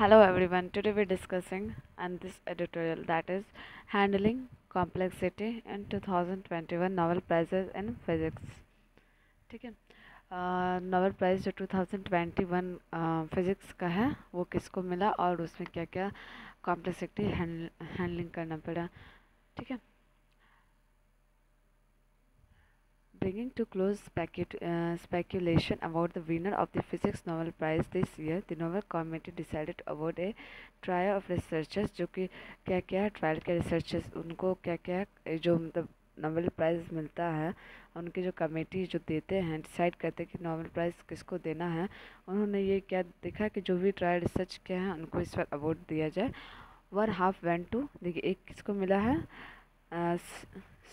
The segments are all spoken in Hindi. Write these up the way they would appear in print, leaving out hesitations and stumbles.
Hello everyone. Today we're discussing and this editorial that is handling complexity in 2021 Nobel Prizes in Physics. ठीक है। नोबेल प्राइज़ जो 2021 फिज़िक्स का है वो किसको मिला और उसमें क्या क्या कॉम्प्लेक्सिटी हैंडलिंग करना पड़ा। ठीक है। Bringing to close speculation about the winner of the Physics Nobel Prize this year, the Nobel Committee decided to award a trio of researchers जो कि क्या क्या ट्रायल के रिसर्चर्स उनको क्या क्या जो मतलब नोबेल प्राइज़ मिलता है उनकी जो कमेटी जो देते हैं डिसाइड करते हैं कि नोबेल प्राइज़ किसको देना है। उन्होंने ये क्या देखा कि जो भी ट्रायल रिसर्च किया है उनको इस बार अवार्ड दिया जाए। 1/2 वेंट टू, देखिए एक किसको मिला है,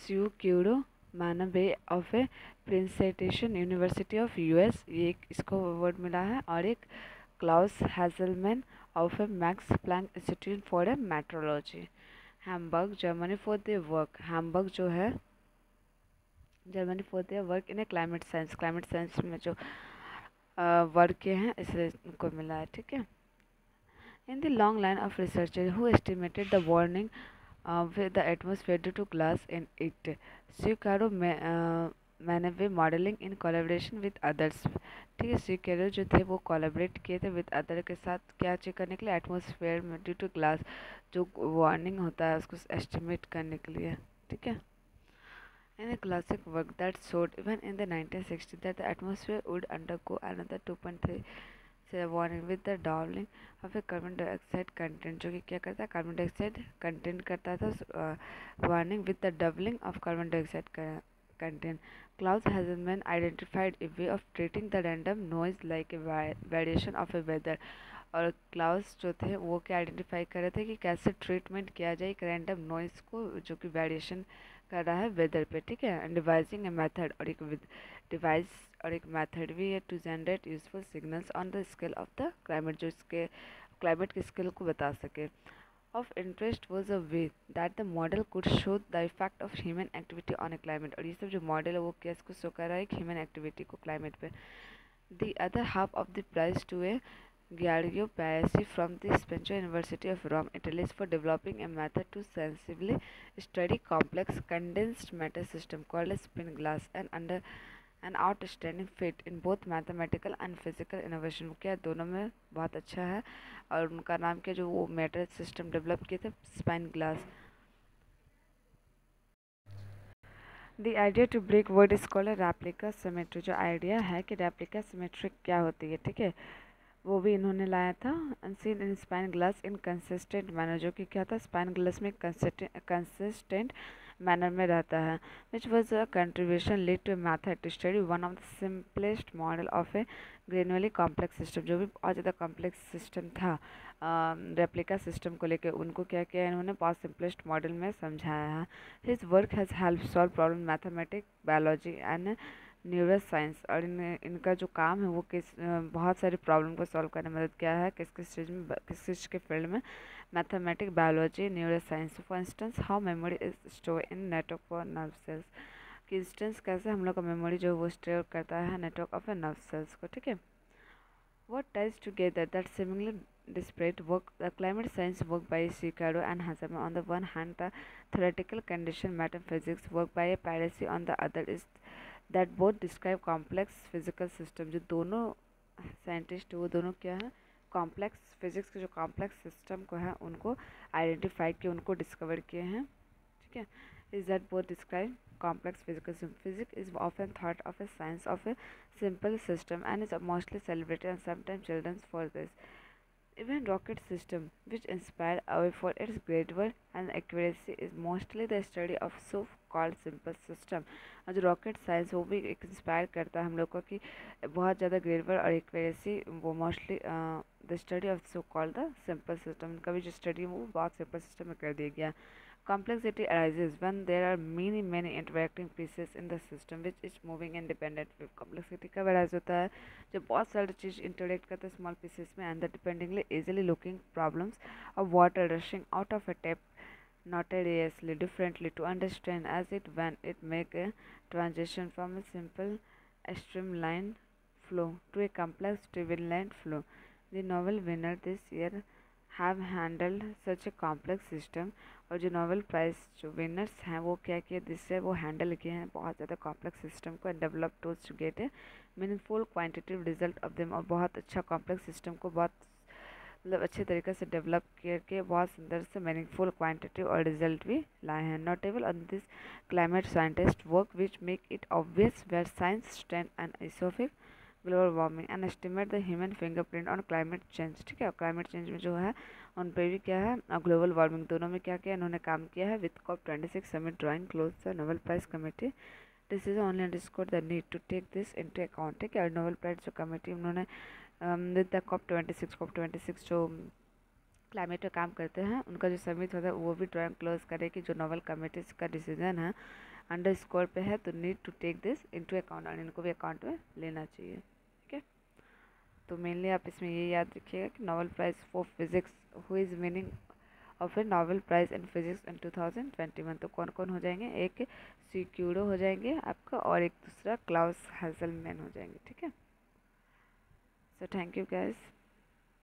स्यू क्यूरो मानवे of A प्रिंसेटेशन university of US, ये एक इसको अवार्ड मिला है। और एक Klaus हैजलमैन of A max Planck institute for a metrology, Hamburg Germany for the work, Hamburg जो है Germany for the work in A climate science में जो वर्क किए हैं इसलिए उनको मिला है। ठीक है। In the long line of researcher who estimated the warning with the atmosphere due to glass in it. Sicaro मैंने modelling in collaboration with others. ठीक है। सिकेरो जो थे वो कोलेबरेट किए थे विद अदर के साथ क्या चेक करने के लिए, एटमॉस्फेयर में ड्यू टू ग्लास जो वार्निंग होता है उसको एस्टिमेट करने के लिए। ठीक है। In a classic work that showed even in the 1960s that the atmosphere would undergo another 2.3 से warning with the doubling of a carbon dioxide content, जो कि क्या करता है कार्बन डाइऑक्साइड कंटेंट करता था, warning with the doubling of carbon dioxide content. Klaus Hasselmann identified a way of treating the random noise like a variation of a weather. और क्लाउस जो थे वो क्या आइडेंटिफाई कर रहे थे कि कैसे ट्रीटमेंट किया जाए एक रैंडम नॉइज को जो कि वेरिएशन कर रहा है वेदर पे। ठीक है। एंड डिवाइजिंग ए मेथड, और एक डिवाइस और एक मेथड भी है to generate useful signals on the scale of the climate, जो इसके क्लाइमेट के स्केल को बता सके। Of interest was a way that the model could show the effect of human activity on a climate, और ये सब जो मॉडल है वो क्या इसको शो कर रहा है ह्यूमन एक्टिविटी को क्लाइमेट पे। The other half of the prize to a Giorgio Paesi from the Spencer University of Rome, Italy, for developing a method to sensibly study complex condensed matter system called a spin glass, and under an outstanding fit in both mathematical and physical innovation। क्या दोनों में बहुत अच्छा है। और उनका नाम क्या जो वो मैटर सिस्टम डेवलप किए थे, spine glass. The idea to break word is called replica symmetry, जो आइडिया है कि रेप्लिका सिमेट्री क्या होती है। ठीक है। वो भी इन्होंने लाया था। Unseen in spine glass in consistent manner, जो कि क्या था स्पाइन ग्लास में कंसिस्टेंट मैनर में रहता है। Which was a contribution lead to method to study one of the simplest model of a genuinely complex system, जो भी बहुत ज़्यादा कॉम्प्लेक्स सिस्टम था रेप्लिका सिस्टम को लेकर, उनको क्या किया इन्होंने बहुत सिंपलेस्ट मॉडल में समझाया है। His work has help solve problem mathematics, biology and neuro science, और इनका जो काम है वो बहुत सारे प्रॉब्लम को सॉल्व करने में मदद किया है। किस किस चीज़ में, किस किस के फील्ड में, mathematics, biology, neuro science. For instance how memory is store in network for nerve cells, कि इंस्टेंस कैसे हम लोग का मेमोरी जो वो स्टोर करता है network of a nerve cells को। ठीक है। What ties together that seemingly disparate work, the climate science work by Chicago and Hazama on the one hand, the theoretical condition metaphysics work by Parisi on the other, is that both describe complex physical system। जो दोनों साइंटिस्ट वो दोनों क्या है कॉम्प्लेक्स फिजिक्स के जो कॉम्प्लेक्स सिस्टम को है उनको आइडेंटिफाई किए, उनको डिस्कवर किए हैं। ठीक है। Is that both describe complex physical system. Physics is often thought of as science of a simple system and is mostly celebrated and sometimes children for this. Even rocket system, which inspired away for its gradual and accuracy, is mostly the study of so-called simple system। और जो रॉकेट साइंस वो भी इंस्पायर करता है हम लोग को कि बहुत ज़्यादा ग्रेडवर और एक्यूरेसी, वो mostly the study of so called the simple system, का भी जो स्टडी है वो बहुत सिंपल सिस्टम में कर दिया गया। Complexity arises when there are many interacting pieces in the system which is moving independently। Complexity कब arise होता है जब बहुत सारी चीज़ interact करते हैं small pieces में, and the dependently easily looking problems of water rushing out of a tap notoriously differently to understand as it when it make a transition from a simple streamlined flow to a complex turbulent flow। The Nobel winner this year have handled such a complex system, और जो नोबेल प्राइज़ जो विनर्स हैं वो क्या किए, जिससे वो हैंडल किए हैं बहुत ज़्यादा कॉम्प्लेक्स सिस्टम को, develop tools to get a meaningful quantitative result of them, और बहुत अच्छा कॉम्प्लेक्स सिस्टम को बहुत मतलब अच्छे तरीके से डेवलप करके बहुत सुंदर से मीनिंगफुल क्वांटिटेटिव और रिजल्ट भी लाए हैं। Notable on this climate scientist work which make it obvious where science stand and इसोफिक global warming and estimate the human fingerprint on climate change. ठीक है, क्लाइमेट चेंज में जो है उन पर भी क्या है, ग्लोबल वार्मिंग, दोनों में क्या किया इन्होंने काम किया है। With COP26 summit drawing close the Nobel prize committee decision only underscore the need to take this into account. ठीक है, नोबेल प्राइज जो कमेटी उन्होंने विद द COP26 जो क्लाइमेट पे काम करते हैं उनका जो समिट होता है वो भी ड्राइंग क्लोज करे कि जो नोबेल कमेटी का डिसीजन है अंडर स्कोर पे है, तो need to take this into account, और इनको भी अकाउंट में लेना चाहिए। ठीक है, तो मेनली आप इसमें ये याद रखिएगा कि Nobel prize for physics, who is winning of A Nobel prize in physics in 2021, तो कौन कौन हो जाएंगे, एक सिक्यूडो हो जाएंगे आपका और एक दूसरा क्लाउस हाजलमैन हो जाएंगे। ठीक है, सो थैंक यू गाइस।